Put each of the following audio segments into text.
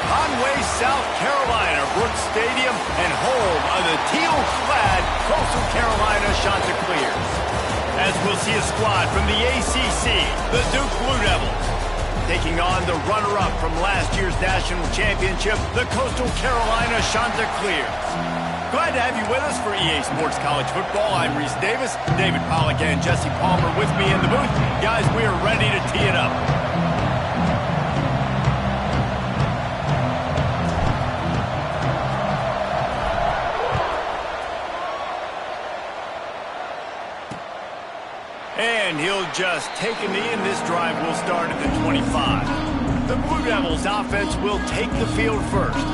Conway, South Carolina, Brooks Stadium, and home of the teal-clad Coastal Carolina Chanticleers. As we'll see a squad from the ACC, the Duke Blue Devils, taking on the runner-up from last year's national championship, the Coastal Carolina Chanticleers. Glad to have you with us for EA Sports College Football. I'm Reese Davis, David Pollack and Jesse Palmer with me in the booth. Guys, we are ready to tee it up. And he'll just take a knee, and this drive will start at the 25. The Blue Devils offense will take the field first.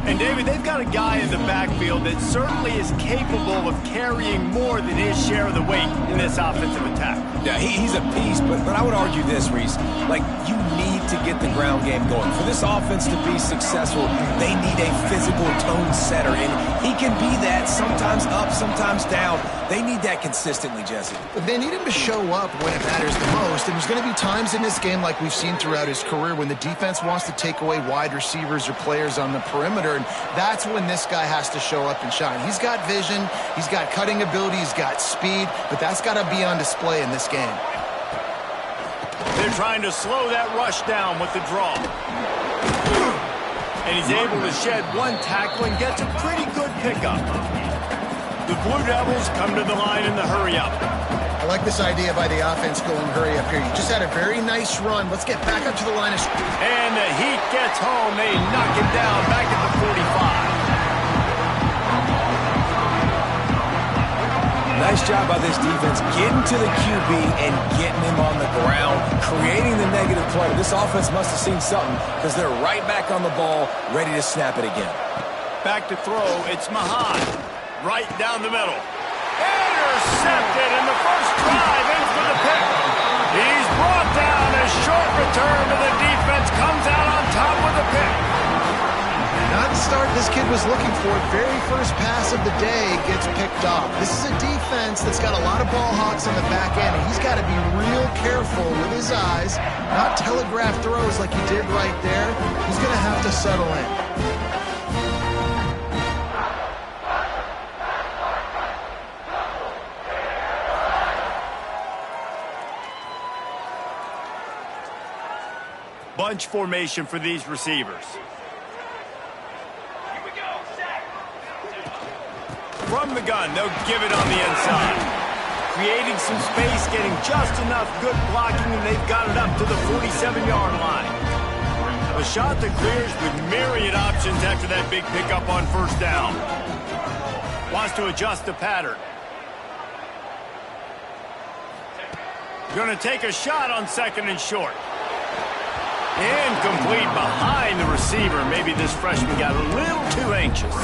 And, David, they've got a guy in the backfield that certainly is capable of carrying more than his share of the weight in this offensive attack. Yeah, he's a beast, but I would argue this, Reese. Like, you need to get the ground game going. For this offense to be successful, they need a physical tone setter, and he can be that, sometimes up, sometimes down. They need that consistently, Jesse. But they need him to show up when it matters the most, and there's going to be times in this game like we've seen throughout his career when the defense wants to take away wide receivers or players on the perimeter, and that's when this guy has to show up and shine. He's got vision, he's got cutting ability, he's got speed, but that's got to be on display in this game. They're trying to slow that rush down with the draw. And he's able to shed one tackle and gets a pretty good pickup. The Blue Devils come to the line in the hurry-up. I like this idea by the offense going hurry-up here. You just had a very nice run. Let's get back up to the line of scrimmage. And the Heat gets home. They knock him down back at the 45. Nice job by this defense getting to the QB and getting him on the ground, creating the negative play. This offense must have seen something because they're right back on the ball, ready to snap it again. Back to throw. It's Mahan. Right down the middle. Intercepted in the first drive. In for the pick. He's brought down. A short return to the defense. Comes out on top with a pick. Not the start this kid was looking for. Very first pass of the day gets picked off. This is a defense that's got a lot of ball hawks on the back end, and he's got to be real careful with his eyes, not telegraph throws like he did right there. He's going to have to settle in. Bunch formation for these receivers. From the gun, they'll give it on the inside. Creating some space, getting just enough good blocking, and they've got it up to the 47-yard line. The Chanticleers with myriad options after that big pickup on first down. Wants to adjust the pattern. Going to take a shot on second and short. Incomplete behind the receiver. Maybe this freshman got a little too anxious.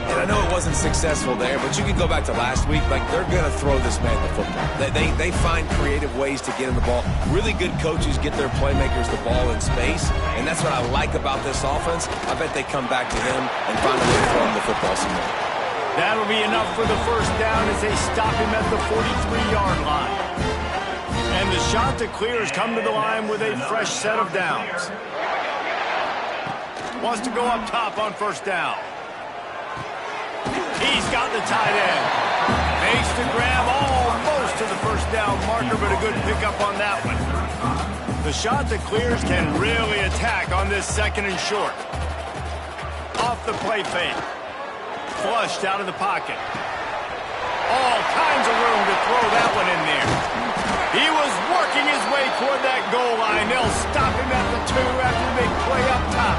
And I know it wasn't successful there, but you can go back to last week. Like, they're going to throw this man the football. They find creative ways to get him the ball. Really good coaches get their playmakers the ball in space, and that's what I like about this offense. I bet they come back to him and find a way to throw him the football some more. That'll be enough for the first down as they stop him at the 43-yard line. And the Chanticleers come to the line with a fresh set of downs. Wants to go up top on first down. He's got the tight end. Makes the grab almost to the first down marker, but a good pickup on that one. The Chanticleers can really attack on this second and short. Off the play fake. Flushed out of the pocket. All kinds of room to throw that one in there. He was working his way toward that goal line. They'll stop him at the 2 after the big play up top.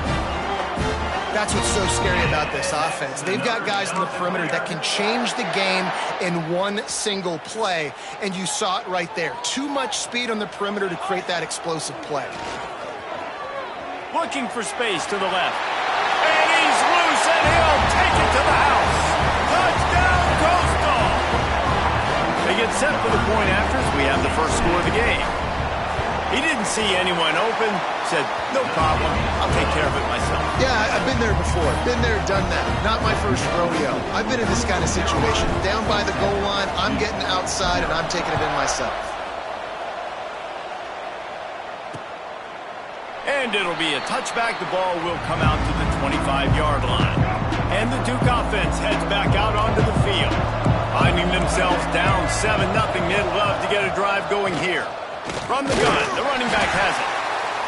That's what's so scary about this offense. They've got guys in the perimeter that can change the game in one single play, and you saw it right there. Too much speed on the perimeter to create that explosive play. Looking for space to the left. And he's loose, and he'll take it to the house. Touchdown, Coastal! They get set for the point after as we have the first score of the game. He didn't see anyone open, said, no problem, I'll take care of it myself. Yeah, I've been there before. Been there, done that. Not my first rodeo. I've been in this kind of situation. Down by the goal line, I'm getting outside, and I'm taking it in myself. And it'll be a touchback. The ball will come out to the 25-yard line. And the Duke offense heads back out onto the field. Finding themselves down 7-0, they'd love to get a drive going here. From the gun, the running back has it.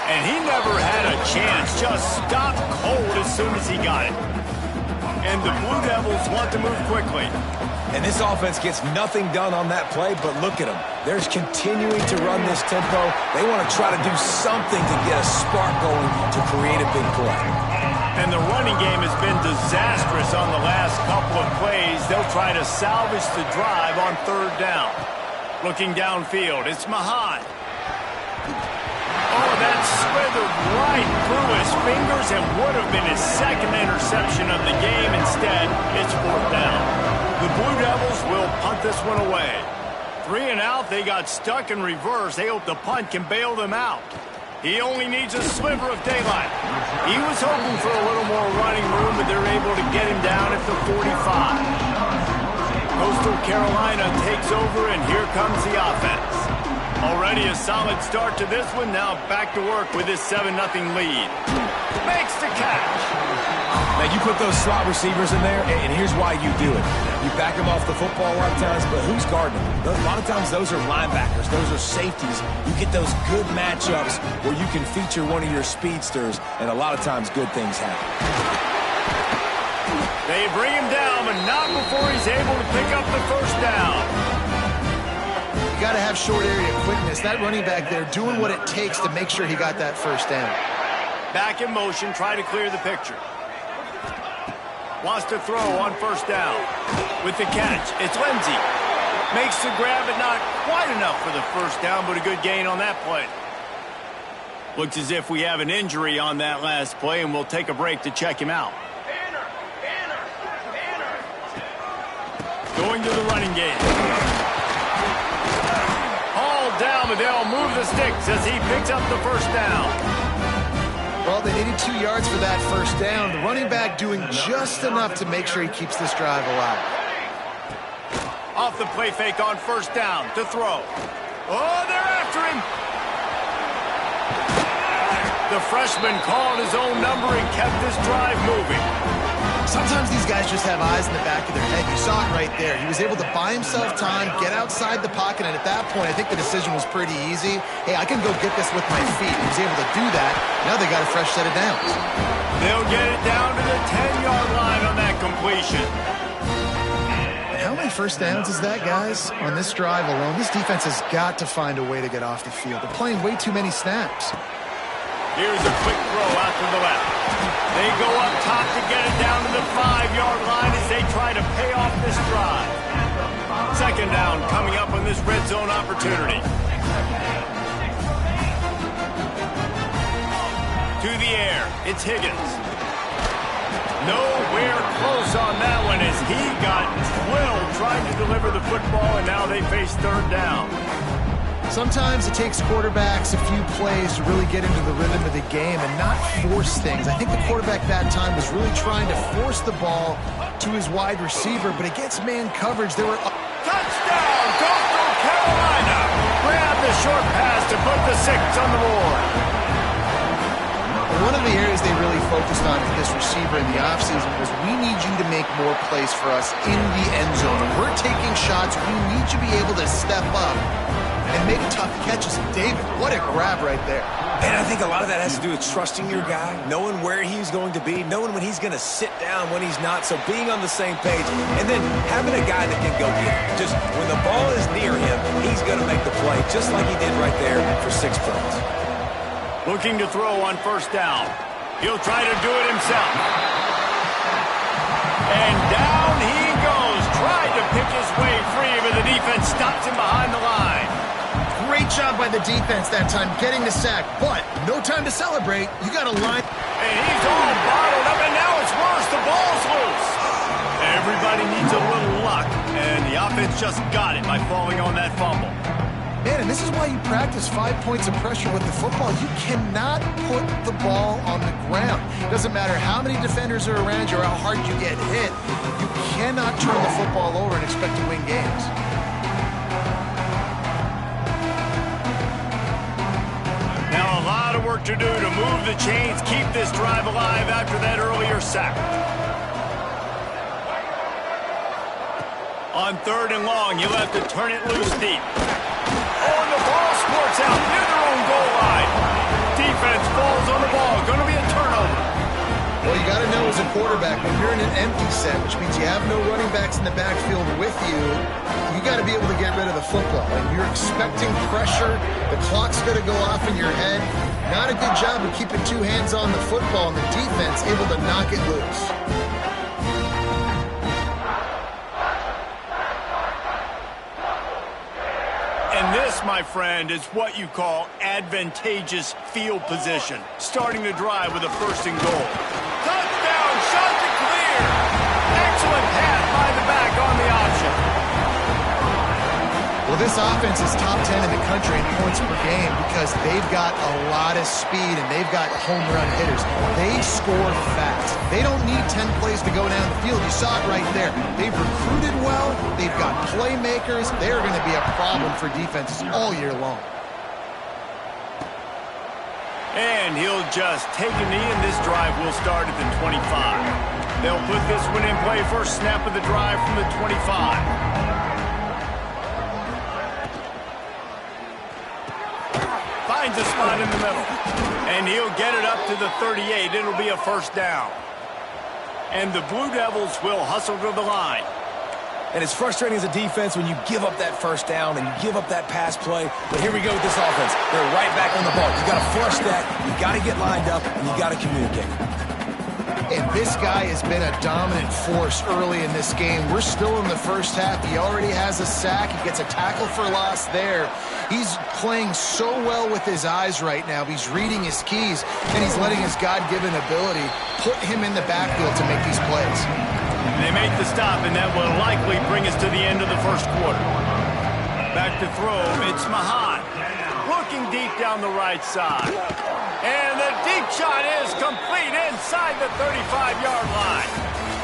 And he never had a chance, just stopped cold as soon as he got it. And the Blue Devils want to move quickly. And this offense gets nothing done on that play, but look at them. They're continuing to run this tempo. They want to try to do something to get a spark going to create a big play. And the running game has been disastrous on the last couple of plays. They'll try to salvage the drive on 3rd down. Looking downfield, it's Mahan. Oh, that slithered right through his fingers and would have been his 2nd interception of the game. Instead, it's 4th down. The Blue Devils will punt this one away. 3 and out, they got stuck in reverse. They hope the punt can bail them out. He only needs a sliver of daylight. He was hoping for a little more running room, but they're able to get him down at the 45. Coastal Carolina takes over, and here comes the offense. Already a solid start to this one. Now back to work with his 7-0 lead. Makes the catch. Now, you put those slot receivers in there, and here's why you do it. You back them off the football a lot of times, but who's guarding them? A lot of times, those are linebackers. Those are safeties. You get those good matchups where you can feature one of your speedsters, and a lot of times, good things happen. They bring him down, but not before he's able to pick up the 1st down. You got to have short area quickness. That running back there doing what it takes to make sure he got that 1st down. Back in motion, try to clear the picture. Wants to throw on 1st down. With the catch, it's Lindsey. Makes the grab, but not quite enough for the 1st down, but a good gain on that play. Looks as if we have an injury on that last play, and we'll take a break to check him out. Going to the running game. All down, but they'll move the sticks as he picks up the 1st down. Well, they needed 2 yards for that 1st down. The running back doing just enough to make sure he keeps this drive alive. Off the play fake on 1st down to throw. Oh, they're after him. The freshman called his own number and kept this drive moving. Sometimes these guys just have eyes in the back of their head. You saw it right there. He was able to buy himself time, get outside the pocket, and at that point, I think the decision was pretty easy. Hey, I can go get this with my feet. He was able to do that. Now they got a fresh set of downs. They'll get it down to the 10-yard line on that completion. And how many 1st downs is that, guys? On this drive alone, this defense has got to find a way to get off the field. They're playing way too many snaps. Here's a quick throw out to the left. They go up top to get it down to the 5-yard line as they try to pay off this drive. 2nd down coming up on this red zone opportunity. To the air, it's Higgins. Nowhere close on that one as he got drilled trying to deliver the football, and now they face 3rd down. Sometimes it takes quarterbacks a few plays to really get into the rhythm of the game and not force things. I think the quarterback that time was really trying to force the ball to his wide receiver, but against man coverage, there were... Touchdown, Coastal Carolina! Grab the short pass to put the 6 on the board. One of the areas they really focused on with this receiver in the offseason was we need you to make more plays for us in the end zone. When we're taking shots, we need you to be able to step up and make tough catches. David, what a grab right there. And I think a lot of that has to do with trusting your guy, knowing where he's going to be, knowing when he's going to sit down, when he's not, so being on the same page, and then having a guy that can go get it. Just when the ball is near him, he's going to make the play, just like he did right there for 6 points. Looking to throw on 1st down. He'll try to do it himself. And down he goes. Tried to pick his way free, but the defense stops him behind the line. Great job by the defense that time getting the sack, but no time to celebrate. You got to line. And he's all bottled up, and now it's worse. The ball's loose. Everybody needs a little luck, and the offense just got it by falling on that fumble. Man, and this is why you practice 5 points of pressure with the football. You cannot put the ball on the ground. It doesn't matter how many defenders are around you or how hard you get hit. You cannot turn the football over and expect to win games. Now a lot of work work to do to move the chains, keep this drive alive after that earlier sack. On 3rd and long, you'll have to turn it loose deep. Oh, and the ball squirts out near their own goal line. Defense falls on the ball. Going to be a turnover. Well, you got to know as a quarterback, when you're in an empty set, which means you have no running backs in the backfield with you, you got to be able to get rid of the football. And you're expecting pressure. The clock's going to go off in your head. Not a good job of keeping 2 hands on the football, and the defense able to knock it loose. And this, my friend, is what you call advantageous field position. Starting the drive with a 1st and goal. Touchdown, Chanticleer! Excellent pass by the back on the option. Well, this offense is top 10 in the country in points per game because they've got a lot of speed and they've got home run hitters. They score fast. They don't need 10 plays to go down the field. You saw it right there. They've recruited well. They've got playmakers. They're going to be a problem for defenses all year long. And he'll just take a knee, and this drive will start at the 25. They'll put this one in play. First snap of the drive from the 25. Finds a spot in the middle. And he'll get it up to the 38. It'll be a 1st down. And the Blue Devils will hustle to the line. And it's frustrating as a defense when you give up that 1st down and you give up that pass play. But here we go with this offense. They're right back on the ball. You got to flush that. You got to get lined up, and you got to communicate. And this guy has been a dominant force early in this game. We're still in the 1st half. He already has a sack. He gets a tackle for loss there. He's playing so well with his eyes right now. He's reading his keys, and he's letting his God-given ability put him in the backfield to make these plays. They make the stop, and that will likely bring us to the end of the 1st quarter. Back to throw, it's Mahan. Looking deep down the right side. And the deep shot is complete inside the 35-yard line.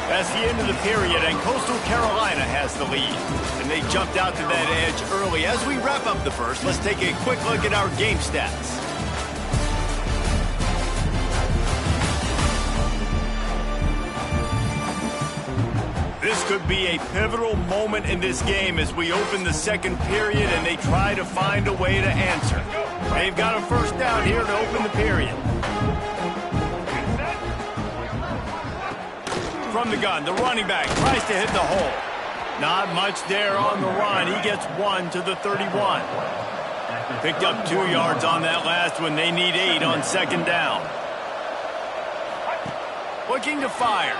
That's the end of the period, and Coastal Carolina has the lead. And they jumped out to that edge early. As we wrap up the 1st, let's take a quick look at our game stats. This could be a pivotal moment in this game as we open the 2nd period and they try to find a way to answer. They've got a 1st down here to open the period. From the gun, the running back tries to hit the hole. Not much there on the run. He gets 1 to the 31. Picked up 2 yards on that last one. They need 8 on 2nd down. Looking to fire.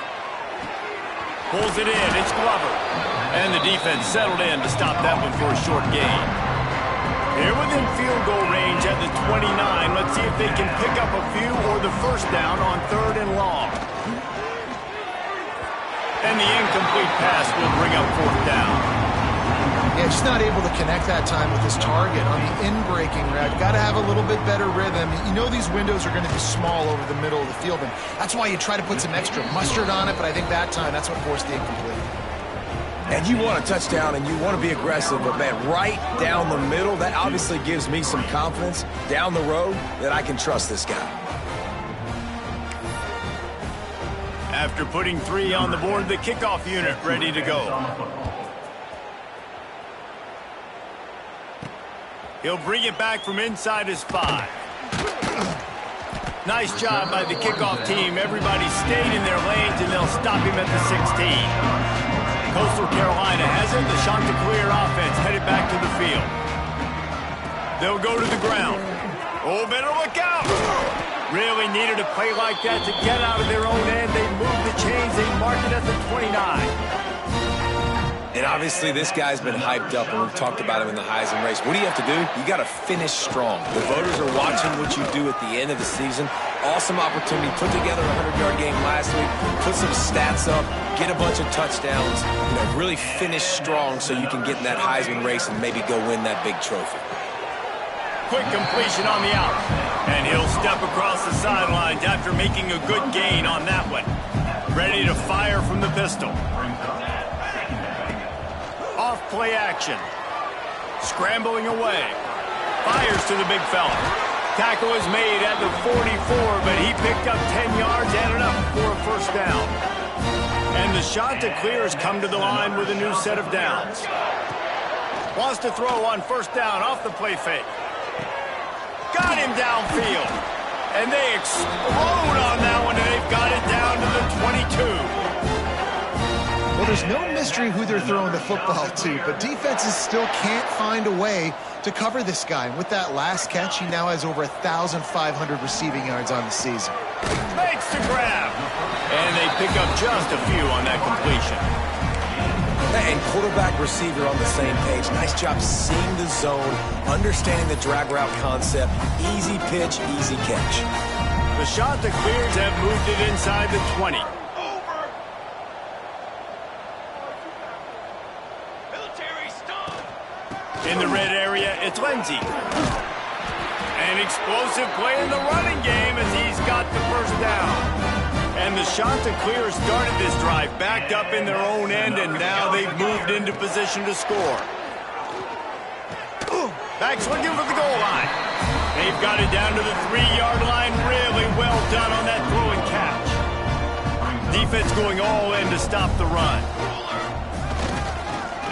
Pulls it in. It's Glover. And the defense settled in to stop that one for a short gain. They're within field goal range at the 29. Let's see if they can pick up a few or the 1st down on 3rd and long. And the incomplete pass will bring up 4th down. Yeah, just not able to connect that time with his target on the in-breaking route. You got to have a little bit better rhythm. You know these windows are going to be small over the middle of the field, and that's why you try to put some extra mustard on it, but I think that time that's what forced the incomplete. And you want a touchdown, and you want to be aggressive, but, man, right down the middle, that obviously gives me some confidence down the road that I can trust this guy. After putting 3 on the board, the kickoff unit ready to go. He'll bring it back from inside his 5. Nice job by the kickoff team. Everybody stayed in their lanes, and they'll stop him at the 16. Coastal Carolina has it. The Chanticleer offense headed back to the field. They'll go to the ground. Oh, better look out. Really needed a play like that to get out of their own end. They moved the chains. They marked it at the 29. And obviously this guy's been hyped up, and we've talked about him in the Heisman race. What do you have to do? You got to finish strong. The voters are watching what you do at the end of the season. Awesome opportunity. Put together a 100-yard game last week. Put some stats up. Get a bunch of touchdowns. You know, really finish strong so you can get in that Heisman race and maybe go win that big trophy. Quick completion on the out. And he'll step across the sidelines after making a good gain on that one. Ready to fire from the pistol. Off play action. Scrambling away. Fires to the big fella. Tackle is made at the 44, but he picked up 10 yards and enough for a first down. And the Chanticleers come to the line with a new set of downs. Wants to throw on first down off the play fake. Got him downfield. And they explode on that one, and they've got it down to the 22. Well, there's no mystery who they're throwing the football to, but defenses still can't find a way to cover this guy. And with that last catch, he now has over 1,500 receiving yards on the season. Makes the grab. And they pick up just a few on that completion. And quarterback receiver on the same page. Nice job seeing the zone, understanding the drag route concept. Easy pitch, easy catch. The Chanticleers have moved it inside the 20. In the red area, it's Lindsey. An explosive play in the running game as he's got the first down. And the Chanticleers started this drive backed up in their own end, and now they've moved into position to score. Backs looking for the goal line. They've got it down to the 3-yard line. Really well done on that throw and catch. Defense going all in to stop the run.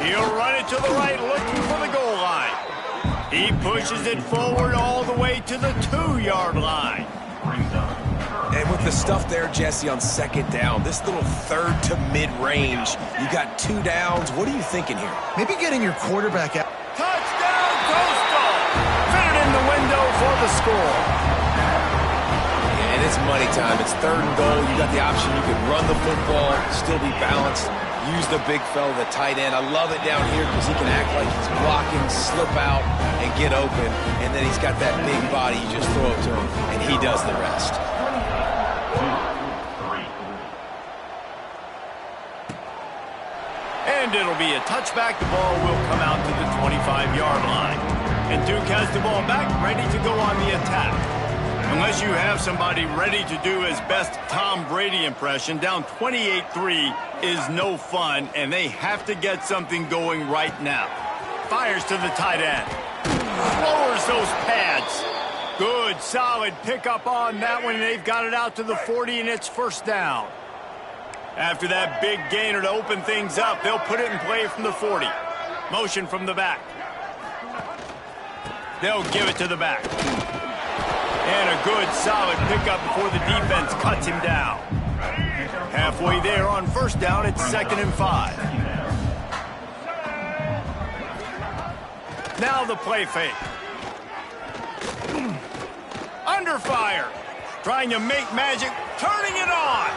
He'll run it to the right, looking for the goal line. He pushes it forward all the way to the 2-yard line. And with the stuff there, Jesse, on second down, this little third to mid-range, you got 2 downs. What are you thinking here? Maybe getting your quarterback out. Touchdown, Coastal! Fitted in the window for the score. And it's money time. It's 3rd and goal. You got the option. You can run the football, still be balanced. Use the big fella, the tight end. I love it down here because he can act like he's blocking, slip out, and get open. And then he's got that big body. You just throw it to him, and he does the rest. And it'll be a touchback. The ball will come out to the 25-yard line. And Duke has the ball back, ready to go on the attack. Unless you have somebody ready to do his best Tom Brady impression, down 28-3 is no fun, and they have to get something going right now. Fires to the tight end. Lowers those pads. Good, solid pickup on that one, and they've got it out to the 40, and it's first down. After that big gainer to open things up, they'll put it in play from the 40. Motion from the back. They'll give it to the back. And a good, solid pickup before the defense cuts him down. Halfway there on first down, it's 2nd and 5. Now the play fake. Under fire. Trying to make magic, turning it on.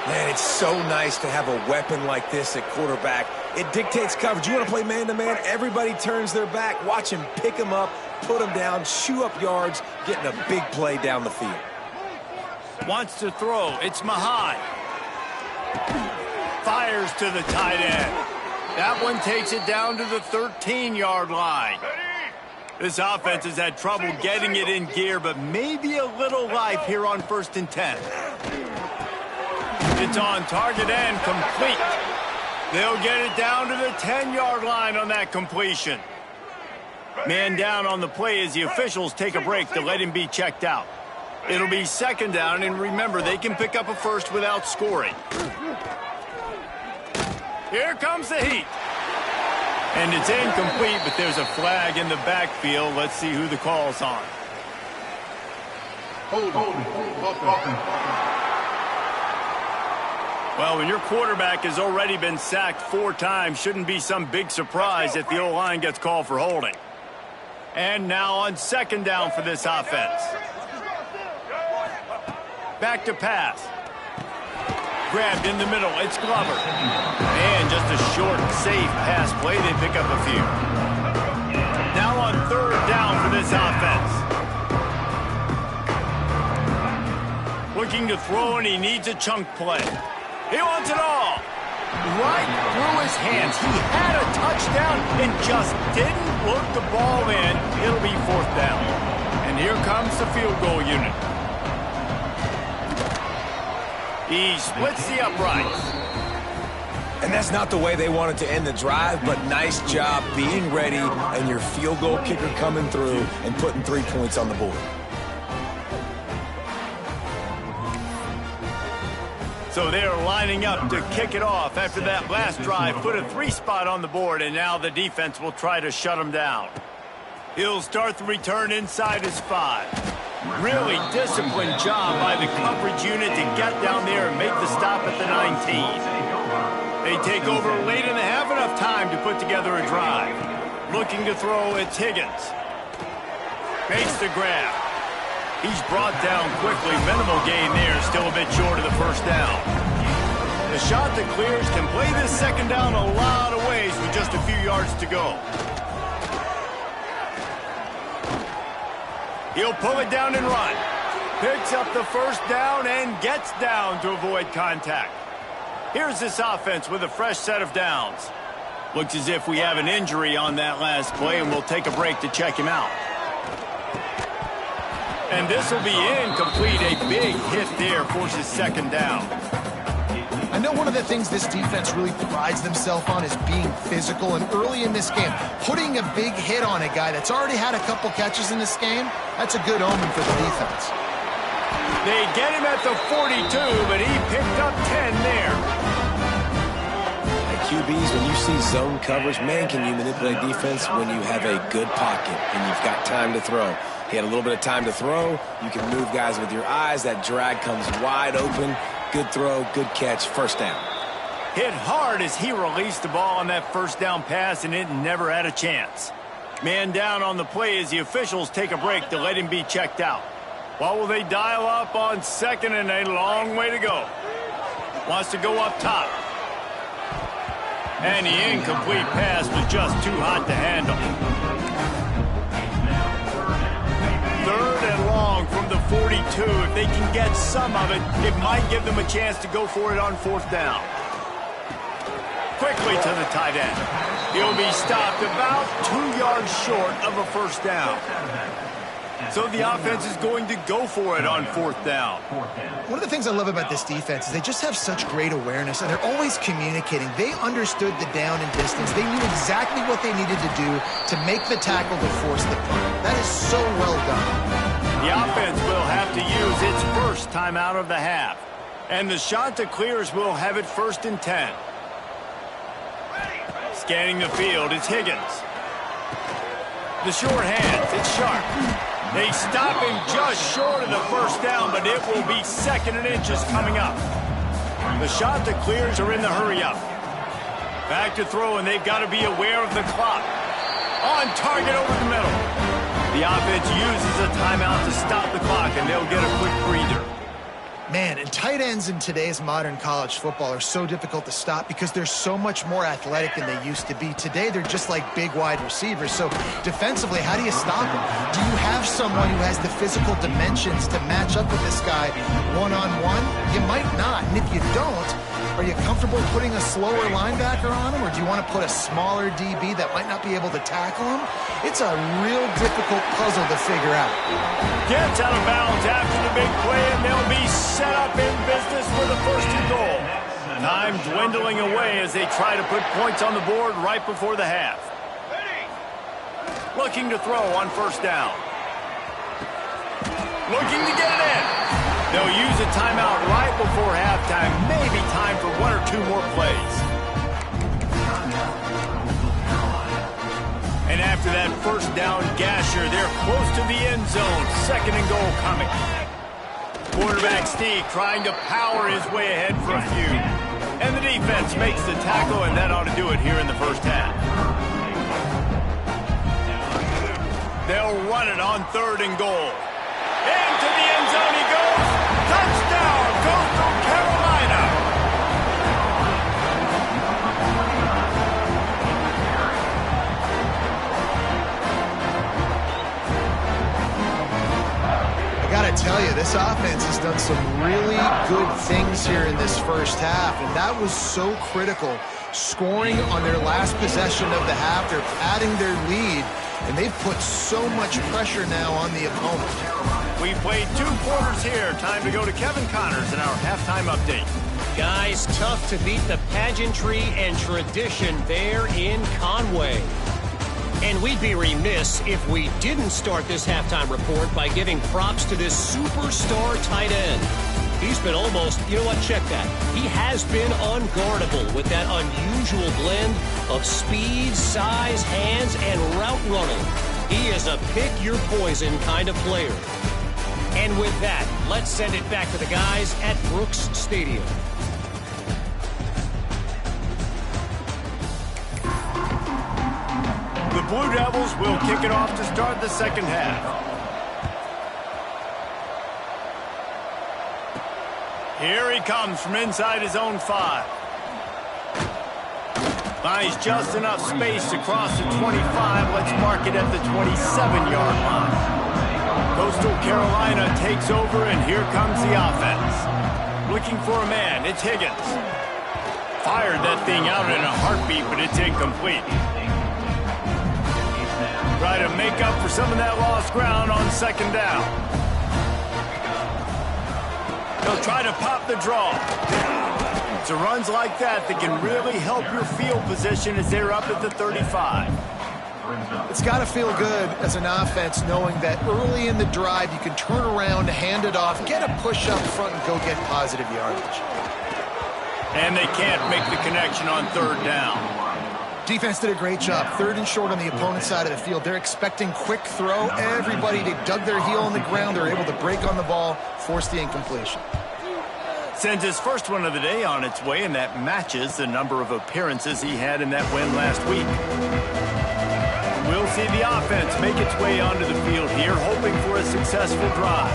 Man, it's so nice to have a weapon like this at quarterback. It dictates coverage. You want to play man-to-man? Everybody turns their back. Watch him pick him up, put him down, shoot up yards, getting a big play down the field. Wants to throw. It's Mahai. Fires to the tight end. That one takes it down to the 13-yard line. This offense has had trouble getting it in gear, but maybe a little life here on 1st and 10. It's on target and complete. They'll get it down to the 10-yard line on that completion. Man down on the play as the officials take a break to let him be checked out. It'll be 2nd down, and remember, they can pick up a first without scoring. Here comes the heat. And it's incomplete, but there's a flag in the backfield. Let's see who the call's on. Well, when your quarterback has already been sacked 4 times, shouldn't be some big surprise if the O-line gets called for holding. And now on 2nd down for this offense. Back to pass. Grabbed in the middle. It's Glover. And just a short, safe pass play. They pick up a few. Now on 3rd down for this offense. Looking to throw, and he needs a chunk play. He wants it all. Right through his hands. He had a touchdown and just didn't look the ball in. It'll be 4th down. And here comes the field goal unit. He splits the uprights. And that's not the way they wanted to end the drive, but nice job being ready and your field goal kicker coming through and putting 3 points on the board. So they're lining up to kick it off after that last drive. Put a 3 spot on the board, and now the defense will try to shut them down. He'll start the return inside his 5. Really disciplined job by the coverage unit to get down there and make the stop at the 19. They take over late in the half, enough time to put together a drive. Looking to throw, it's Higgins. Makes the grab. He's brought down quickly. Minimal gain there, still a bit short of the first down. The shot that clears can play this second down a lot of ways with just a few yards to go. He'll pull it down and run. Picks up the first down and gets down to avoid contact. Here's this offense with a fresh set of downs. Looks as if we have an injury on that last play, and we'll take a break to check him out. And this will be incomplete. A big hit there forces second down. I know one of the things this defense really prides themselves on is being physical, and early in this game, putting a big hit on a guy that's already had a couple catches in this game, that's a good omen for the defense. They get him at the 42, but he picked up 10 there. QBs, when you see zone coverage, man, can you manipulate defense when you have a good pocket and you've got time to throw. He had a little bit of time to throw. You can move guys with your eyes. That drag comes wide open. Good throw, good catch, first down. Hit hard as he released the ball on that first down pass, and it never had a chance. Man down on the play as the officials take a break to let him be checked out. What will they dial up on second, and a long way to go? Wants to go up top. And the incomplete pass was just too hot to handle. 3rd and long from the 42. If they can get some of it, it might give them a chance to go for it on 4th down. Quickly to the tight end. He'll be stopped about 2 yards short of a first down. So the offense is going to go for it on 4th down. One of the things I love about this defense is they just have such great awareness, and they're always communicating. They understood the down and distance. They knew exactly what they needed to do to make the tackle to force the punt. That is so well done. The offense will have to use its first timeout of the half. And the shot that clears will have it 1st and 10. Scanning the field, it's Higgins. The short hands, it's Sharp. They stop him just short of the first down, but it will be 2nd and inches coming up. The shot that clears are in the hurry-up. Back to throw, and they've got to be aware of the clock. On target over the middle. The offense uses a timeout to stop the clock, and they'll get a quick breather. Man, and tight ends in today's modern college football are so difficult to stop because they're so much more athletic than they used to be. Today, they're just like big wide receivers. So defensively, how do you stop them? Do you have someone who has the physical dimensions to match up with this guy one-on-one? You might not. And if you don't, are you comfortable putting a slower linebacker on him, or do you want to put a smaller DB that might not be able to tackle him? It's a real difficult puzzle to figure out. Gets out of bounds after the big play, and they'll be set up in business for the 1st and goal. Time dwindling away as they try to put points on the board right before the half. Looking to throw on 1st down. Looking to get it in. They'll use a timeout right before halftime. Maybe time for 1 or 2 more plays. And after that first down gasher, they're close to the end zone. 2nd and goal coming. Quarterback Steve trying to power his way ahead for a few. And the defense makes the tackle, and that ought to do it here in the first half. They'll run it on 3rd and goal. Into the end zone he goes. Touchdown, Coastal Carolina. I gotta tell you, this offense has done some really good things here in this first half, and that was so critical. Scoring on their last possession of the half, they're padding their lead, and they've put so much pressure now on the opponent. We played 2 quarters here. Time to go to Kevin Connors in our halftime update. Guys, tough to beat the pageantry and tradition there in Conway. And we'd be remiss if we didn't start this halftime report by giving props to this superstar tight end. He's been almost, you know what, check that. He has been unguardable with that unusual blend of speed, size, hands, and route running. He is a pick-your-poison kind of player. And with that, let's send it back to the guys at Brooks Stadium. The Blue Devils will kick it off to start the second half. Here he comes from inside his own 5. Finds just enough space to cross the 25. Let's mark it at the 27-yard line. Coastal Carolina takes over, and here comes the offense. Looking for a man, it's Higgins. Fired that thing out in a heartbeat, but it's incomplete. Try to make up for some of that lost ground on second down. They'll try to pop the draw. It's runs like that that can really help your field position as they're up at the 35. It's got to feel good as an offense knowing that early in the drive you can turn around, hand it off, get a push up front, and go get positive yardage. And they can't make the connection on third down. Defense did a great job. Third and short on the opponent's side of the field. They're expecting quick throw. Everybody, they dug their heel on the ground. They're able to break on the ball, force the incompletion. Sends his first one of the day on its way, and that matches the number of appearances he had in that win last week. We'll see the offense make its way onto the field here, hoping for a successful drive.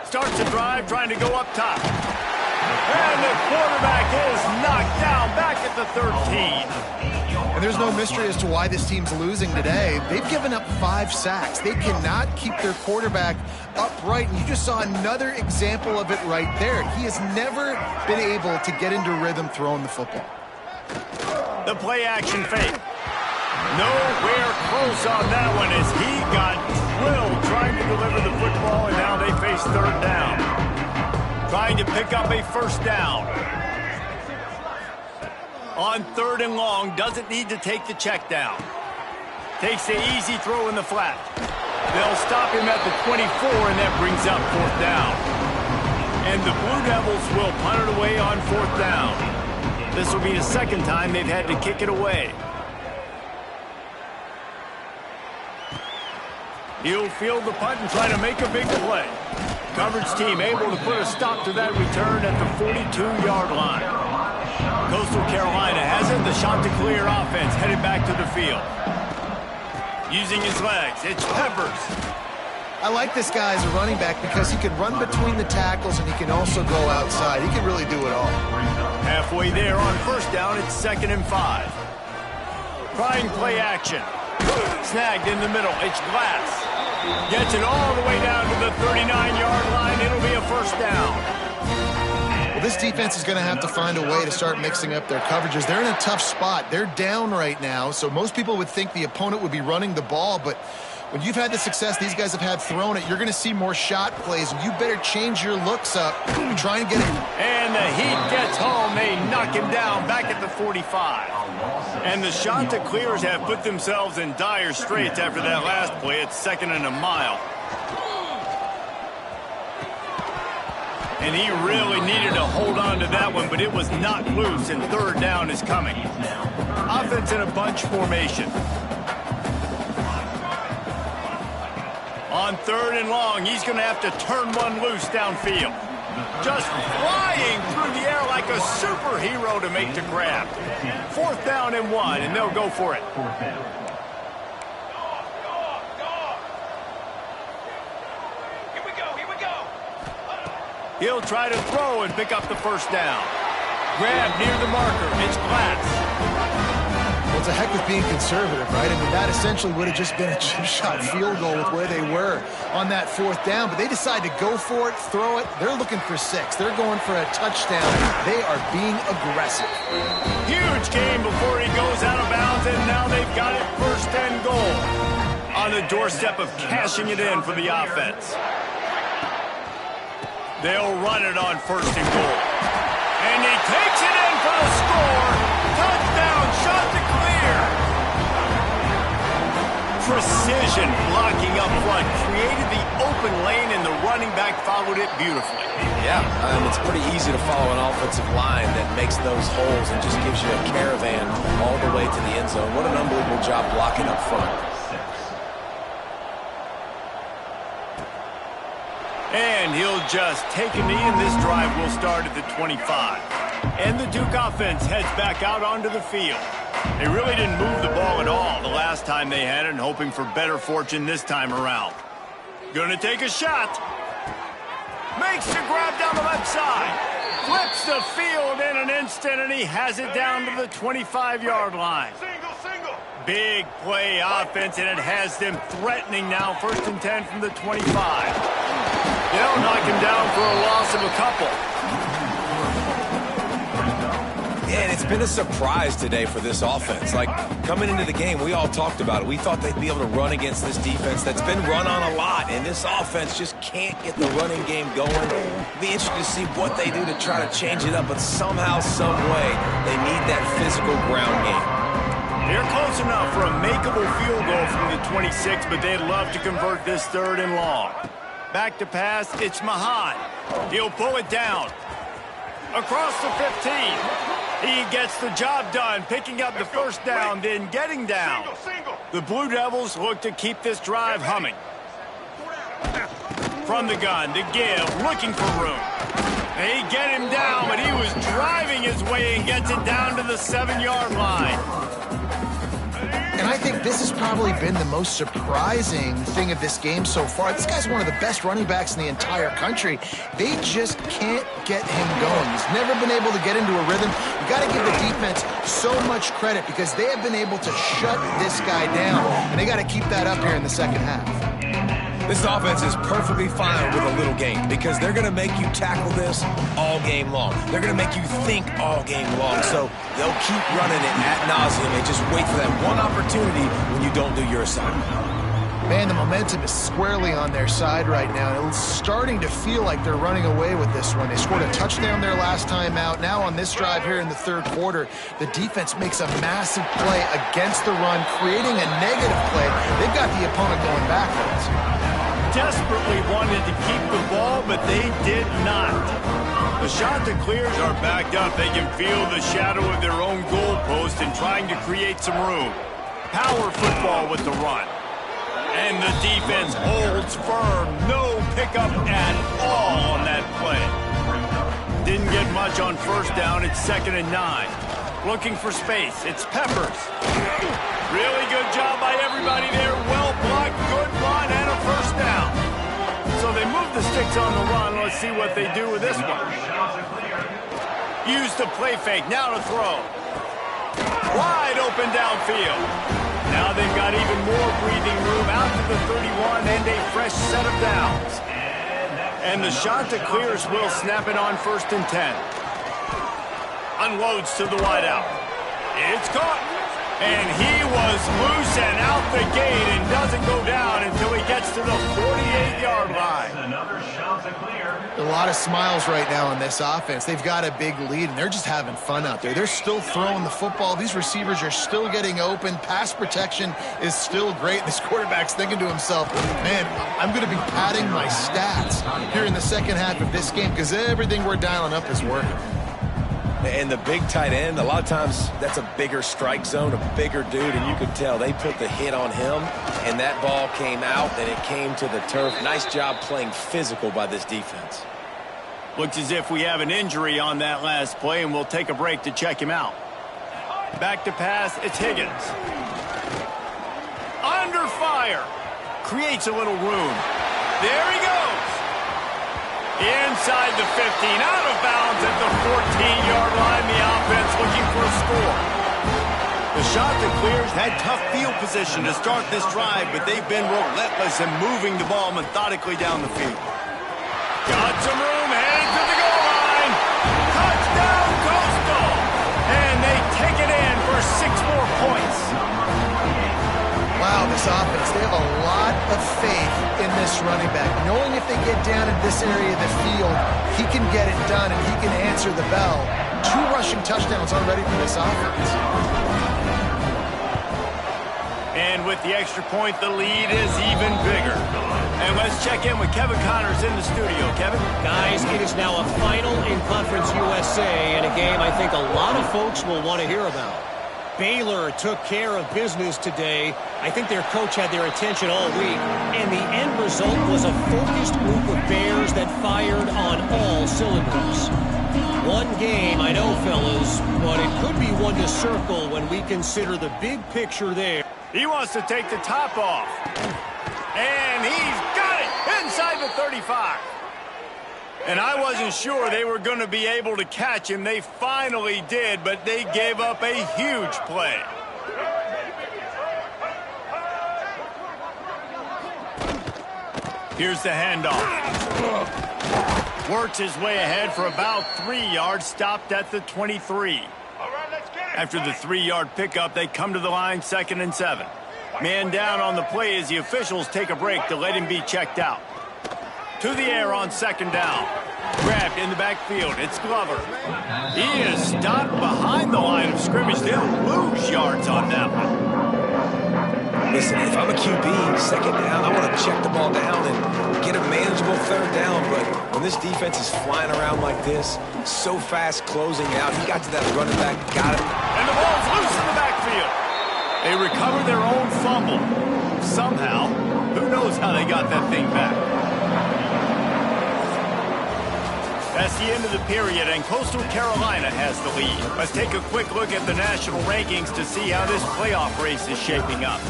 Starts the drive, trying to go up top. And the quarterback is knocked down back at the 13. And there's no mystery as to why this team's losing today. They've given up 5 sacks. They cannot keep their quarterback upright. And you just saw another example of it right there. He has never been able to get into rhythm throwing the football. The play action fake. Nowhere close on that one as he got drilled trying to deliver the football, and now they face third down. Trying to pick up a first down. On third and long, doesn't need to take the check down. Takes the easy throw in the flat. They'll stop him at the 24, and that brings up fourth down. And the Blue Devils will punt it away on fourth down. This will be the second time they've had to kick it away. He'll field the punt and try to make a big play. Coverage team able to put a stop to that return at the 42-yard line. Coastal Carolina has it. The Chanticleer offense headed back to the field. Using his legs, it's Peppers. I like this guy as a running back because he can run between the tackles and he can also go outside. He can really do it all. Halfway there on first down, it's 2nd and 5. Trying play action. Snagged in the middle, it's Glass. Gets it all the way down to the 39-yard line. It'll be a first down. Well, this defense is going to have to find a way to start mixing up their coverages. They're in a tough spot. They're down right now, so most people would think the opponent would be running the ball, but when you've had the success these guys have had throwing it, you're going to see more shot plays, and you better change your looks up and try and get it. And the Heat gets home. They knock him down back at the 45. And the Chanticleers have put themselves in dire straits after that last play. It's 2nd and a mile. And he really needed to hold on to that one, but it was not loose, and third down is coming. Offense in a bunch formation. On third and long, he's going to have to turn one loose downfield. Just flying through the air like a superhero to make the grab. 4th down and 1, and they'll go for it. Here we go. He'll try to throw and pick up the first down. Grab near the marker. It's Glass. Well, it's a heck of being conservative, right? I mean, that essentially would have just been a chip-shot field goal with where they were on that 4th down, but they decide to go for it, throw it. They're looking for 6. They're going for a touchdown. They are being aggressive. Huge game before he goes out of bounds, and now they've got it 1st and goal. On the doorstep of cashing it in for the offense. They'll run it on 1st and goal. And he takes it in for the score. Touchdown, Chanticleer. Precision blocking up front created the open lane, and the running back followed it beautifully. Yeah, it's pretty easy to follow an offensive line that makes those holes and just gives you a caravan all the way to the end zone. What an unbelievable job blocking up front. And he'll just take a knee, and this drive will start at the 25. And the Duke offense heads back out onto the field. They really didn't move the ball at all the last time they had it, and hoping for better fortune this time around. Gonna take a shot. Makes the grab down the left side. Flips the field in an instant, and he has it down to the 25-yard line. Single. Big play offense, and it has them threatening now 1st and 10 from the 25. They'll knock him down for a loss of a couple. Yeah, and it's been a surprise today for this offense. Like, coming into the game, we all talked about it. We thought they'd be able to run against this defense that's been run on a lot, and this offense just can't get the running game going. It'll be interesting to see what they do to try to change it up, but somehow, some way, they need that physical ground game. They're close enough for a makeable field goal from the 26, but they'd love to convert this 3rd and long. Back to pass, it's Mahan. He'll pull it down. Across the 15. He gets the job done, picking up the 1st down, then getting down. The Blue Devils look to keep this drive humming. From the gun to give, looking for room. They get him down, but he was driving his way and gets it down to the 7-yard line. And I think this has probably been the most surprising thing of this game so far. This guy's one of the best running backs in the entire country. They just can't get him going. He's never been able to get into a rhythm. You got to give the defense so much credit because they have been able to shut this guy down. And they got to keep that up here in the 2nd half. This offense is perfectly fine with a little game because they're going to make you tackle this all game long. They're going to make you think all game long. So they'll keep running it ad nauseum and just wait for that one opportunity when you don't do your assignment. Man, the momentum is squarely on their side right now. It's starting to feel like they're running away with this one. They scored a touchdown their last time out. Now on this drive here in the 3rd quarter, the defense makes a massive play against the run, creating a negative play. They've got the opponent going backwards. Desperately wanted to keep the ball, but they did not. The Chanticleers are backed up. They can feel the shadow of their own goalpost and trying to create some room. Power football with the run. And the defense holds firm. No pickup at all on that play. Didn't get much on 1st down. It's 2nd and 9. Looking for space. It's Peppers. Really good job by everybody there. Well blocked, good run, and a 1st down. So they move the sticks on the run. Let's see what they do with this one. Use the play fake. Now to throw. Wide open downfield. Now they've got even more breathing room out to the 31 and a fresh set of downs. And the Chanticleers will snap it on 1st and 10. Unloads to the wideout. It's caught. And he was loose and out the gate and doesn't go down until he gets to the 48-yard line. A lot of smiles right now in this offense. They've got a big lead, and they're just having fun out there. They're still throwing the football. These receivers are still getting open. Pass protection is still great. This quarterback's thinking to himself, man, I'm going to be padding my stats here in the 2nd half of this game because everything we're dialing up is working. And the big tight end, a lot of times that's a bigger strike zone, a bigger dude, and you could tell they put the hit on him, and that ball came out, and it came to the turf. Nice job playing physical by this defense. Looks as if we have an injury on that last play, and we'll take a break to check him out. Back to pass, it's Higgins. Under fire. Creates a little room. There he goes. Inside the 15, out of bounds at the 14-yard line. The offense looking for a score. The Chanticleers had tough field position to start this drive, but they've been relentless in moving the ball methodically down the field. Got some room, headed to the goal line. Touchdown, Coastal. And they take it in for 6 more points. Wow, this offense, they have a lot of faith in this running back, knowing if they get down in this this area of the field, he can get it done and he can answer the bell. 2 rushing touchdowns already for this offense. And with the extra point, the lead is even bigger. And let's check in with Kevin Connors in the studio. Kevin? Guys, it is now a final in Conference USA, and a game I think a lot of folks will want to hear about. Baylor took care of business today. I think their coach had their attention all week, and the end result was a focused group of Bears that fired on all cylinders. One game, I know, fellas, but it could be one to circle when we consider the big picture there. He wants to take the top off. And he's got it inside the 35. And I wasn't sure they were going to be able to catch him. They finally did, but they gave up a huge play. Here's the handoff. Works his way ahead for about 3 yards, stopped at the 23. After the 3-yard pickup, they come to the line, 2nd and 7. Man down on the play as the officials take a break to let him be checked out. To the air on 2nd down. Grabbed in the backfield. It's Glover. He is stopped behind the line of scrimmage. They'll lose yards on that one. Listen, if I'm a QB, 2nd down, I want to check the ball down and get a manageable 3rd down. But when this defense is flying around like this, so fast closing out, he got to that running back, got it. And the ball's loose in the backfield. They recover their own fumble. Somehow, who knows how they got that thing back. That's the end of the period, and Coastal Carolina has the lead. Let's take a quick look at the national rankings to see how this playoff race is shaping up.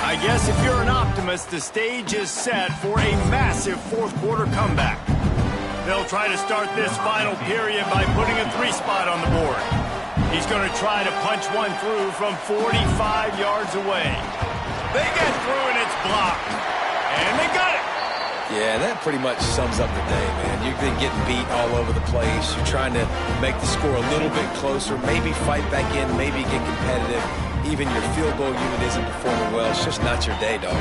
I guess if you're an optimist, the stage is set for a massive 4th quarter comeback. They'll try to start this final period by putting a 3 spot on the board. He's going to try to punch one through from 45 yards away. They get through and it's blocked. And they got it. Yeah, that pretty much sums up the day, man. You've been getting beat all over the place. You're trying to make the score a little bit closer, maybe fight back in, maybe get competitive. Even your field goal unit isn't performing well. It's just not your day, dog.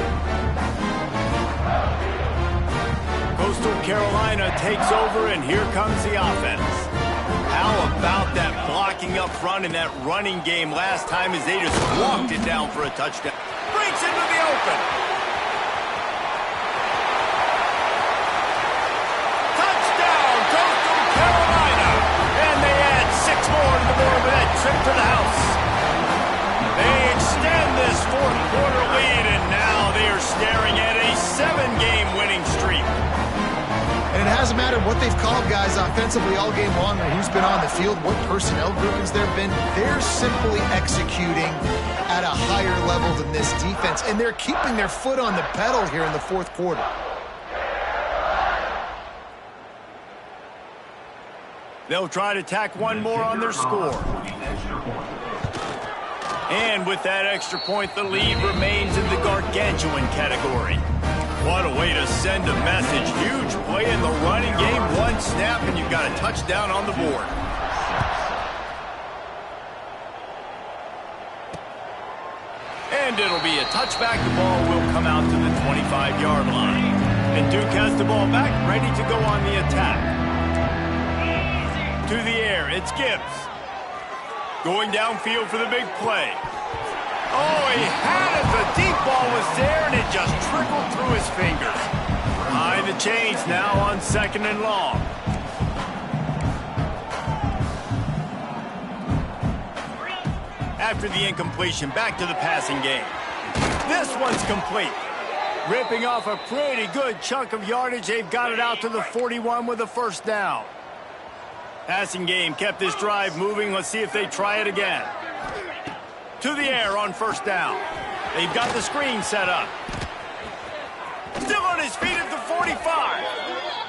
Coastal Carolina takes over, and here comes the offense. How about that blocking up front in that running game last time as they just walked it down for a touchdown? Breaks into the open. Touchdown, Coastal Carolina. And they add 6 more to the board with that trip to the house. They extend this 4th quarter lead, and now they are staring at a 7-game winning streak. And it hasn't mattered what they've called, guys, offensively all game long, or who's been on the field, what personnel groupings there have been. They're simply executing at a higher level than this defense, and they're keeping their foot on the pedal here in the 4th quarter. They'll try to tack one more on their score. And with that extra point, the lead remains in the gargantuan category. What a way to send a message. Huge play in the running game. 1 snap, and you've got a touchdown on the board. And it'll be a touchback. The ball will come out to the 25-yard line. And Duke has the ball back, ready to go on the attack. To the air, it's Gibbs. Going downfield for the big play. Oh, he had it. The deep ball was there, and it just trickled through his fingers. Behind the chains now on 2nd and long. After the incompletion, back to the passing game. This one's complete. Ripping off a pretty good chunk of yardage. They've got it out to the 41 with a 1st down. Passing game kept this drive moving. Let's see if they try it again. To the air on 1st down. They've got the screen set up. Still on his feet at the 45.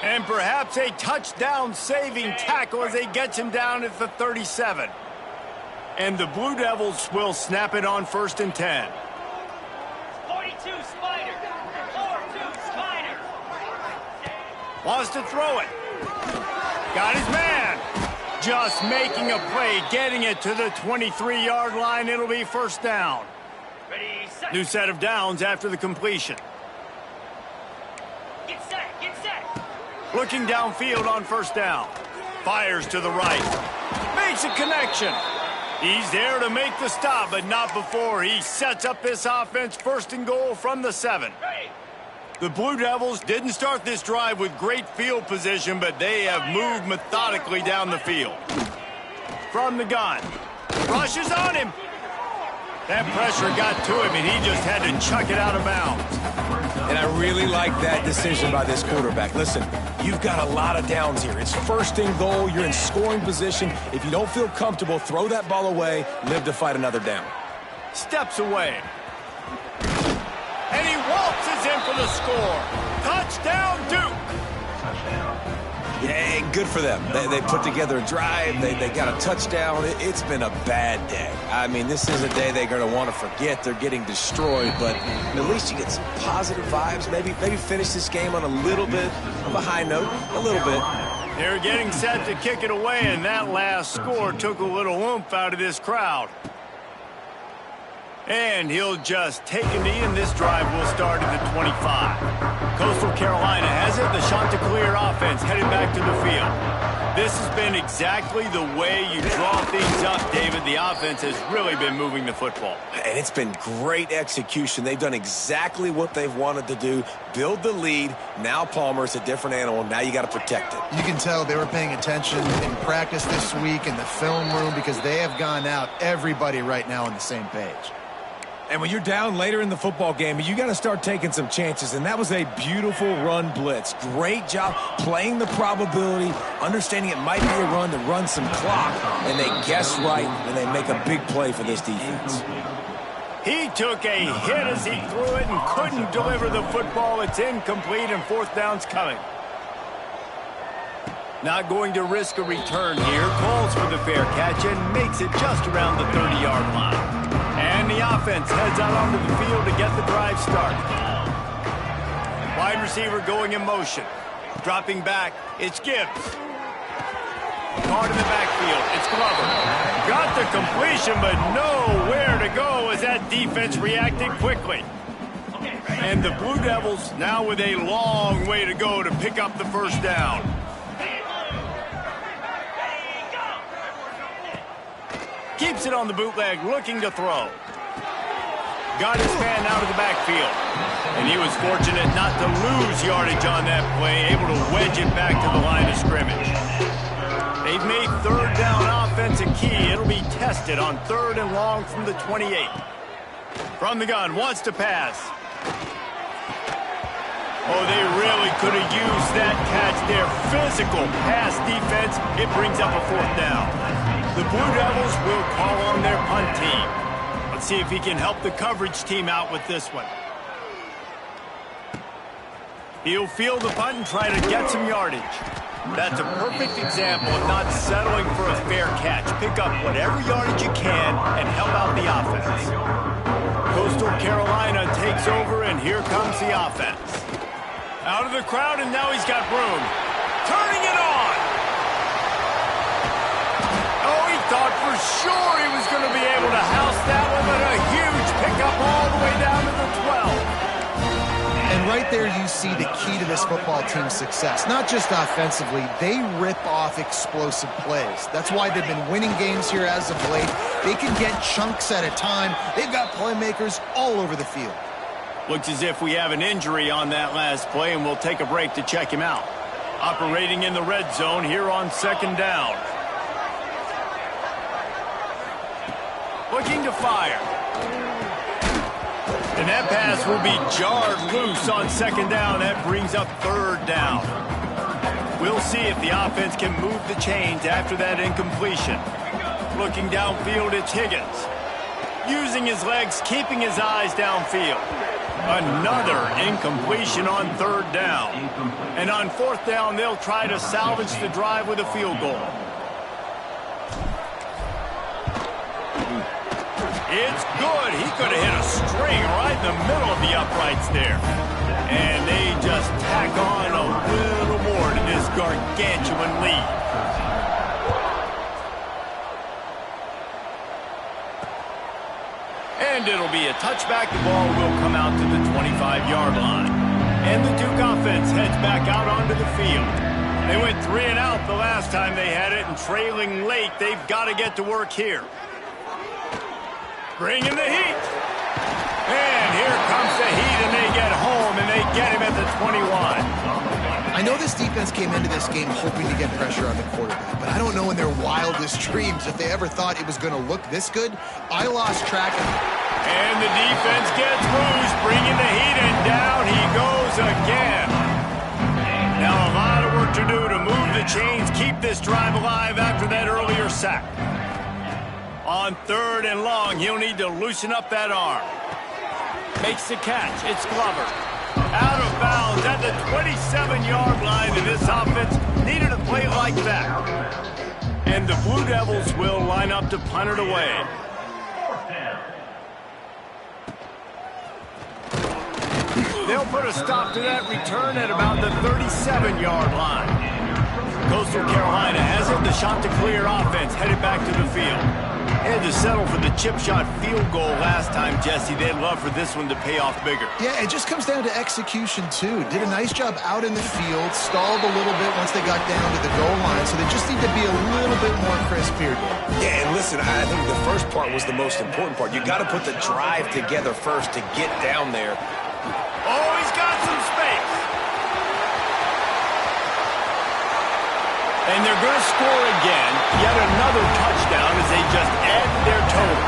And perhaps a touchdown-saving tackle as they get him down at the 37. And the Blue Devils will snap it on 1st and 10. 42 Spider. 42 Spider. Wants to throw it. Got his man. Just making a play, getting it to the 23-yard line. It'll be first down. Ready, set. New set of downs after the completion. Get set, get set. Looking downfield on first down. Fires to the right. Makes a connection. He's there to make the stop, but not before he sets up this offense first and goal from the 7. Ready. The Blue Devils didn't start this drive with great field position, but they have moved methodically down the field. From the gun. Rushes on him. That pressure got to him, and he just had to chuck it out of bounds. And I really like that decision by this quarterback. Listen, you've got a lot of downs here. It's first and goal. You're in scoring position. If you don't feel comfortable, throw that ball away. Live to fight another down. Steps away. And he waltzes in for the score. Touchdown, Duke. Yeah, good for them. They put together a drive. They got a touchdown. It's been a bad day. I mean, this is a day they're going to want to forget. They're getting destroyed, but at least you get some positive vibes. Maybe finish this game on a little bit of a high note. A little bit. They're getting set to kick it away, and that last score took a little oomph out of this crowd. And he'll just take a knee, and this drive will start at the 25. Coastal Carolina has it. The Chanticleer offense headed back to the field. This has been exactly the way you draw things up, David. The offense has really been moving the football. And it's been great execution. They've done exactly what they've wanted to do. Build the lead. Now Palmer's a different animal. Now you got to protect it. You can tell they were paying attention in practice this week in the film room because they have gone out, everybody right now on the same page. And when you're down later in the football game, you got to start taking some chances. And that was a beautiful run blitz. Great job playing the probability, understanding it might be a run to run some clock. And they guessed right, and they make a big play for this defense. He took a hit as he threw it and couldn't deliver the football. It's incomplete, and fourth down's coming. Not going to risk a return here. Calls for the fair catch and makes it just around the 30-yard line. And the offense heads out onto the field to get the drive started. Wide receiver going in motion. Dropping back, it's Gibbs. Caught in the backfield, it's Glover. Got the completion, but nowhere to go as that defense reacted quickly. And the Blue Devils now with a long way to go to pick up the first down. Keeps it on the bootleg, looking to throw. Got his man out of the backfield. And he was fortunate not to lose yardage on that play, able to wedge it back to the line of scrimmage. They've made third down offense a key. It'll be tested on third and long from the 28. From the gun, wants to pass. Oh, they really could have used that catch there. Physical pass defense. It brings up a fourth down. The Blue Devils will call on their punt team. Let's see if he can help the coverage team out with this one. He'll field the punt and try to get some yardage. That's a perfect example of not settling for a fair catch. Pick up whatever yardage you can and help out the offense. Coastal Carolina takes over, and here comes the offense. Out of the crowd, and now he's got room. Turning it on! Oh, he thought for sure he was going to be able to house that one, but a huge pickup all the way down to the 12. And right there you see the key to this football team's success. Not just offensively, they rip off explosive plays. That's why they've been winning games here as of late. They can get chunks at a time. They've got playmakers all over the field. Looks as if we have an injury on that last play, and we'll take a break to check him out. Operating in the red zone here on second down. Looking to fire. And that pass will be jarred loose on second down. That brings up third down. We'll see if the offense can move the chains after that incompletion. Looking downfield, it's Higgins. Using his legs, keeping his eyes downfield. Another incompletion on third down. And on fourth down, they'll try to salvage the drive with a field goal. It's good. He could have hit a string right in the middle of the uprights there. And they just tack on a little more to this gargantuan lead. And it'll be a touchback. The ball will come out to the 25-yard line. And the Duke offense heads back out onto the field. They went 3 and out the last time they had it, and trailing late, they've got to get to work here. Bringing the heat. And here comes the heat, and they get home, and they get him at the 21. I know this defense came into this game hoping to get pressure on the quarterback, but I don't know in their wildest dreams if they ever thought it was going to look this good. I lost track of it. And the defense gets loose, bringing the heat, and down he goes again. Now a lot of work to do to move the chains, keep this drive alive after that earlier sack. On 3rd and long, he'll need to loosen up that arm. Makes the catch. It's Glover. Out of bounds at the 27-yard line, and this offense needed a play like that. And the Blue Devils will line up to punt it away. They'll put a stop to that return at about the 37-yard line. Coastal Carolina has it. The Chanticleer offense headed back to the field. Had to settle for the chip shot field goal last time, Jesse. They'd love for this one to pay off bigger. Yeah, it just comes down to execution, too. Did a nice job out in the field, stalled a little bit once they got down to the goal line, so they just need to be a little bit more crisp here. Yeah, and listen, I think the first part was the most important part. You got to put the drive together first to get down there. Oh, he's got some space. And they're going to score again. Yet another touchdown as they just add their total.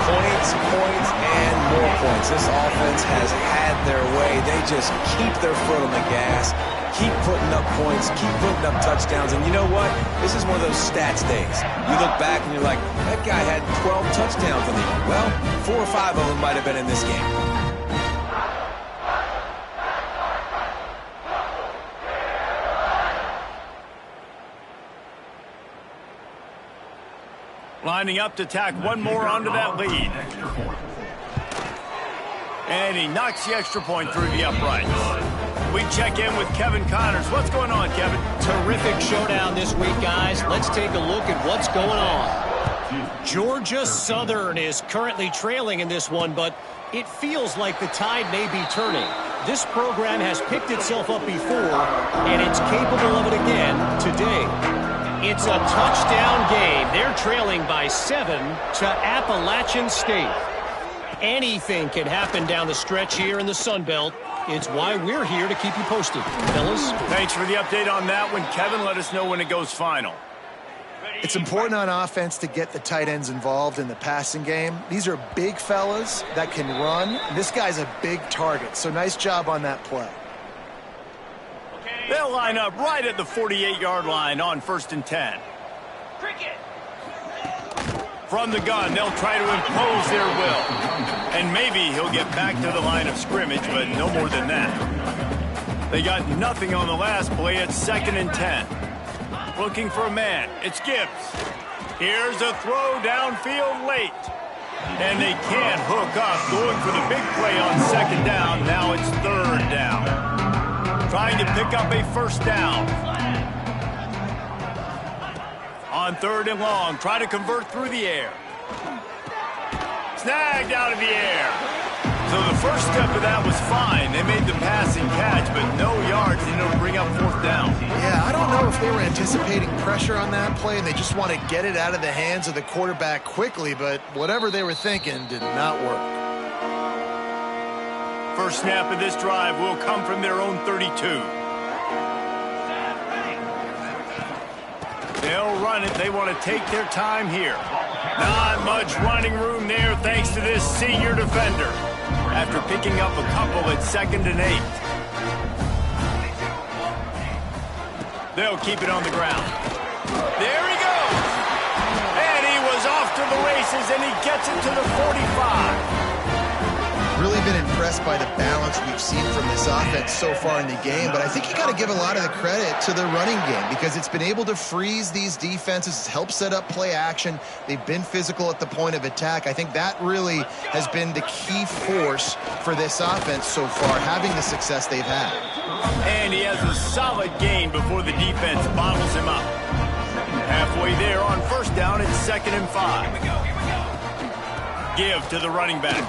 Points, and more points. This offense has had their way. They just keep their foot on the gas, keep putting up points, keep putting up touchdowns. And you know what? This is one of those stats days. You look back and you're like, that guy had 12 touchdowns on the year. Well, 4 or 5 of them might have been in this game. Lining up to tack one more onto that lead. And he knocks the extra point through the uprights. We check in with Kevin Connors. What's going on, Kevin? Terrific showdown this week, guys. Let's take a look at what's going on. Georgia Southern is currently trailing in this one, but it feels like the tide may be turning. This program has picked itself up before, and it's capable of it again today. It's a touchdown game. They're trailing by 7 to Appalachian State. Anything can happen down the stretch here in the Sun Belt. It's why we're here to keep you posted, fellas. Thanks for the update on that one, Kevin. Let us know when it goes final. It's important on offense to get the tight ends involved in the passing game. These are big fellas that can run. This guy's a big target, so nice job on that play. They'll line up right at the 48-yard line on 1st and 10. From the gun, they'll try to impose their will. And maybe he'll get back to the line of scrimmage, but no more than that. They got nothing on the last play at 2nd and 10. Looking for a man. It's Gibbs. Here's a throw downfield late. And they can't hook up. Going for the big play on 2nd down. Now it's 3rd down. Trying to pick up a 1st down. On 3rd and long, try to convert through the air. Snagged out of the air. So the first step of that was fine. They made the passing catch, but no yards. They didn't bring up 4th down. Yeah, I don't know if they were anticipating pressure on that play and they just want to get it out of the hands of the quarterback quickly, but whatever they were thinking did not work. First snap of this drive will come from their own 32. They'll run it. They want to take their time here. Not much running room there thanks to this senior defender. After picking up a couple at 2nd and 8. They'll keep it on the ground. There he goes. And he was off to the races, and he gets it to the 45. Really been impressed by the balance we've seen from this offense so far in the game, but I think you got to give a lot of the credit to the running game because it's been able to freeze these defenses, help set up play action. They've been physical at the point of attack. I think that really has been the key force for this offense so far, having the success they've had. And he has a solid gain before the defense bottles him up. Halfway there on 1st down, it's 2nd and 5. give to the running back.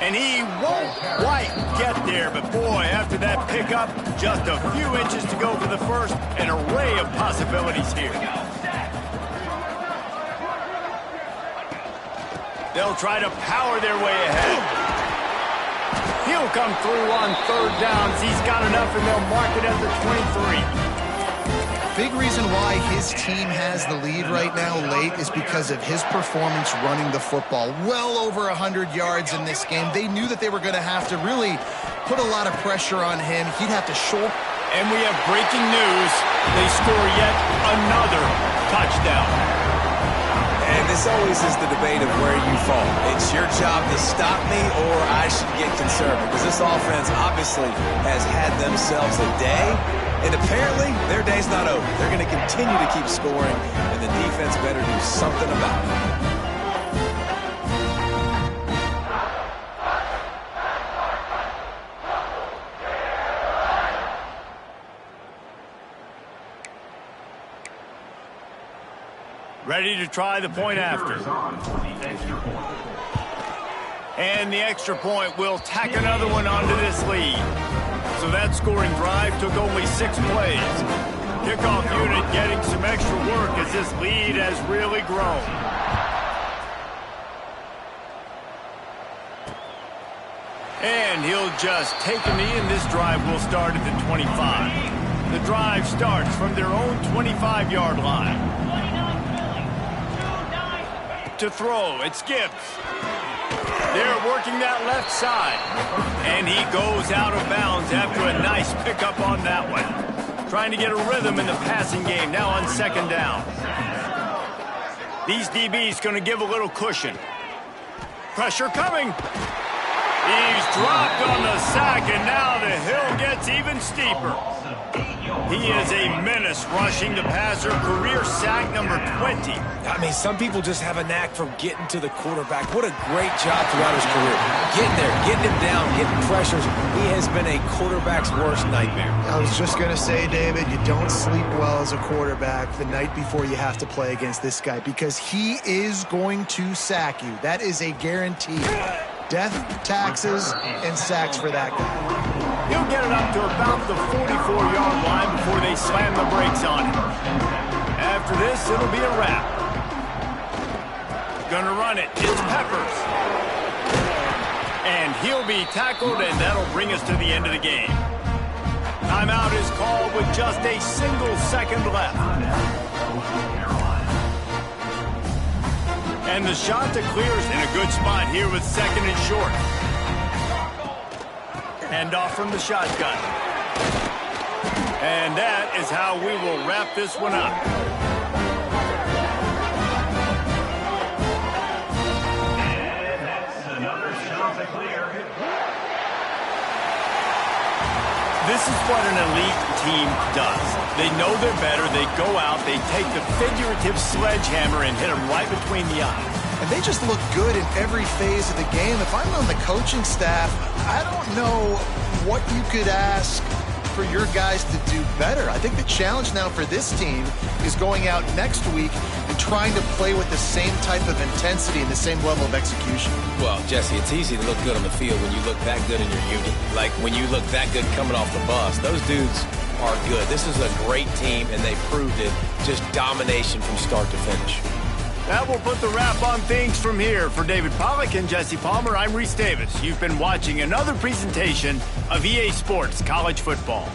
And he won't quite get there, but boy, after that pickup, just a few inches to go for the first, an array of possibilities here. They'll try to power their way ahead. He'll come through on third downs. He's got enough, and they'll mark it at the 23. Big reason why his team has the lead right now late is because of his performance running the football. Well over 100 yards in this game. They knew that they were going to have to really put a lot of pressure on him. He'd have to shoulder. And we have breaking news. They score yet another touchdown. And this always is the debate of where you fall. It's your job to stop me or I should get conservative, because this offense obviously has had themselves a day. And apparently, their day's not over. They're going to continue to keep scoring, and the defense better do something about it. Ready to try the point after. And the extra point will tack another one onto this lead. So that scoring drive took only 6 plays. Kickoff unit getting some extra work as this lead has really grown. And he'll just take a knee, and this drive will start at the 25. The drive starts from their own 25-yard line. To throw, it's Gibbs. They're working that left side. And he goes out of bounds after a nice pickup on that one. Trying to get a rhythm in the passing game now on second down. These DBs going to give a little cushion. Pressure coming. He's dropped on the sack, and now the hill gets even steeper. He is a menace rushing the passer, career sack number 20. I mean, some people just have a knack for getting to the quarterback. What a great job throughout his career. Getting there, getting him down, getting pressures. He has been a quarterback's worst nightmare. I was just going to say, David, you don't sleep well as a quarterback the night before you have to play against this guy, because he is going to sack you. That is a guarantee. Death, taxes, and sacks for that guy. He'll get it up to about the 44-yard line before they slam the brakes on him. After this, it'll be a wrap. Gonna run it. It's Peppers. And he'll be tackled, and that'll bring us to the end of the game. Timeout is called with just a single second left. And the shot to clear's in a good spot here with second and short. Hand off from the shotgun. And that is how we will wrap this one up. And that's another shot to clear. This is what an elite team does. They know they're better. They go out. They take the figurative sledgehammer and hit them right between the eyes. And they just look good in every phase of the game. If I'm on the coaching staff, I don't know what you could ask for your guys to do better. I think the challenge now for this team is going out next week and trying to play with the same type of intensity and the same level of execution. Well, Jesse, it's easy to look good on the field when you look that good in your unit. Like when you look that good coming off the bus. Those dudes are good. This is a great team, and they proved it. Just domination from start to finish. That will put the wrap on things from here. For David Pollack and Jesse Palmer, I'm Reese Davis. You've been watching another presentation of EA Sports College Football.